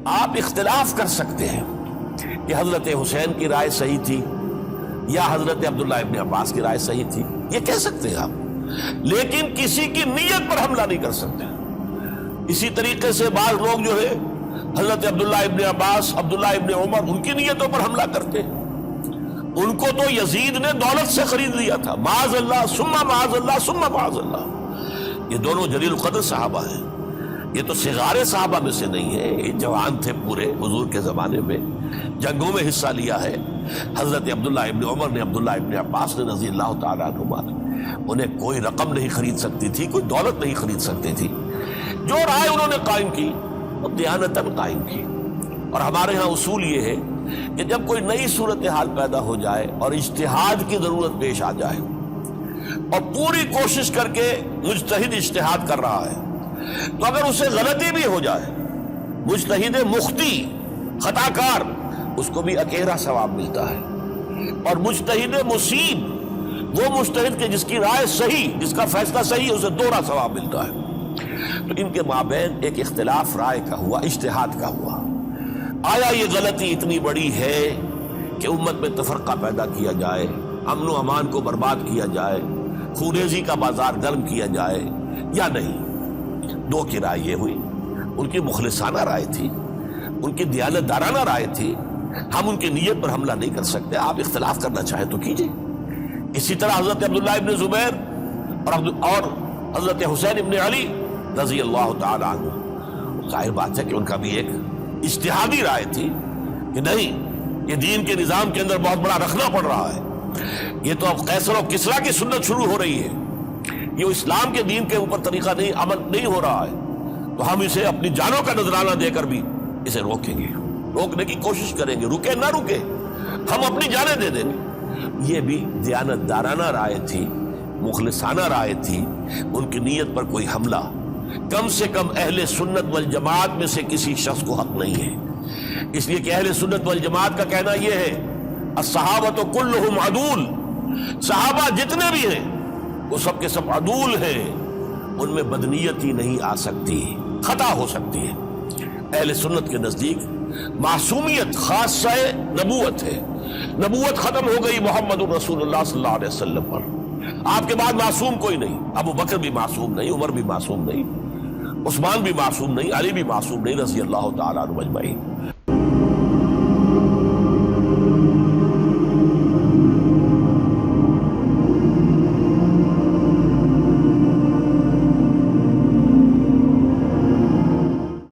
آپ اختلاف کر سکتے ہیں کہ حضرت حسین کی رائے صحیح تھی یا حضرت عبداللہ ابن عباس کی رائے صحیح تھی، یہ کہہ سکتے ہیں آپ، لیکن کسی کی نیت پر حملہ نہیں کر سکتے۔ اسی طریقے سے بعض لوگ جو ہے حضرت عبداللہ ابن عباس، عبداللہ ابن عمر، ان کی نیتوں پر حملہ کرتے ہیں۔ ان کو تو یزید نے دولت سے خرید لیا تھا، معاذ اللہ ثم معاذ اللہ ثم معاذ اللہ۔ یہ دونوں جلیل القدر صحابہ ہیں، یہ تو صغار صحابہ میں سے نہیں ہے، یہ جوان تھے پورے حضور کے زمانے میں، جنگوں میں حصہ لیا ہے۔ حضرت عبداللہ ابن عمر نے، عبداللہ ابن عباس نے رضی اللہ تعالیٰ عنہما، انہیں کوئی رقم نہیں خرید سکتی تھی، کوئی دولت نہیں خرید سکتی تھی۔ جو رائے انہوں نے قائم کی وہ دیانتاً قائم کی۔ اور ہمارے ہاں اصول یہ ہے کہ جب کوئی نئی صورتحال پیدا ہو جائے اور اجتہاد کی ضرورت پیش آ جائے اور پوری کوشش کر کے مجتہد اجتہاد کر رہا ہے، تو اگر اسے غلطی بھی ہو جائے، مجتہد مخطی، خطا کار، اس کو بھی اکیرا ثواب ملتا ہے، اور مجتہد مصیب، وہ مجتہد کے جس کی رائے صحیح، جس کا فیصلہ صحیح ہے، اسے دوہرا ثواب ملتا ہے۔ تو ان کے مابین ایک اختلاف رائے کا ہوا، اجتہاد کا ہوا۔ آیا یہ غلطی اتنی بڑی ہے کہ امت میں تفرقہ پیدا کیا جائے، امن و امان کو برباد کیا جائے، خونریزی کا بازار گرم کیا جائے، یا نہیں؟ دو کی رائے یہ ہوئی، ان کی مخلصانہ رائے تھی، ان کی دیانت دارانہ رائے تھی، ہم ان کی نیت پر حملہ نہیں کر سکتے، آپ اختلاف کرنا چاہیں تو کیجئے۔ اسی طرح حضرت عبداللہ ابن زبیر اور حضرت حسین ابن علی رضی اللہ تعالیٰ عنہ، ظاہر بات ہے کہ ان کا بھی ایک اجتہادی رائے تھی کہ نہیں، یہ دین کے نظام کے اندر بہت بڑا رکھنا پڑ رہا ہے، یہ تو اب قیصر و کسریٰ کی سنت شروع ہو رہی ہے، یہ اسلام کے دین کے اوپر طریقہ نہیں، عمل نہیں ہو رہا ہے، تو ہم اسے اپنی جانوں کا نذرانہ دے کر بھی اسے روکیں گے، روکنے کی کوشش کریں گے، رکے نہ رکے ہم اپنی جانیں دے دیں گے۔ یہ بھی دیانت دارانہ رائے تھی، مخلصانہ رائے تھی، ان کی نیت پر کوئی حملہ کم سے کم اہل سنت والجماعت میں سے کسی شخص کو حق نہیں ہے۔ اس لیے کہ اہل سنت والجماعت کا کہنا یہ ہے، الصحابۃ کلہم عدول، صحابہ جتنے بھی ہیں وہ سب کے سب عدول ہیں، ان میں بدنیتی نہیں آ سکتی، خطا ہو سکتی ہے۔ اہل سنت کے نزدیک معصومیت خاصہ نبوت ہے، نبوت ختم ہو گئی محمد الرسول اللہ صلی اللہ علیہ وسلم پر، آپ کے بعد معصوم کوئی نہیں، ابو بکر بھی معصوم نہیں، عمر بھی معصوم نہیں، عثمان بھی معصوم نہیں، علی بھی معصوم نہیں، رضی اللہ تعالیٰ عنہ اجمعین۔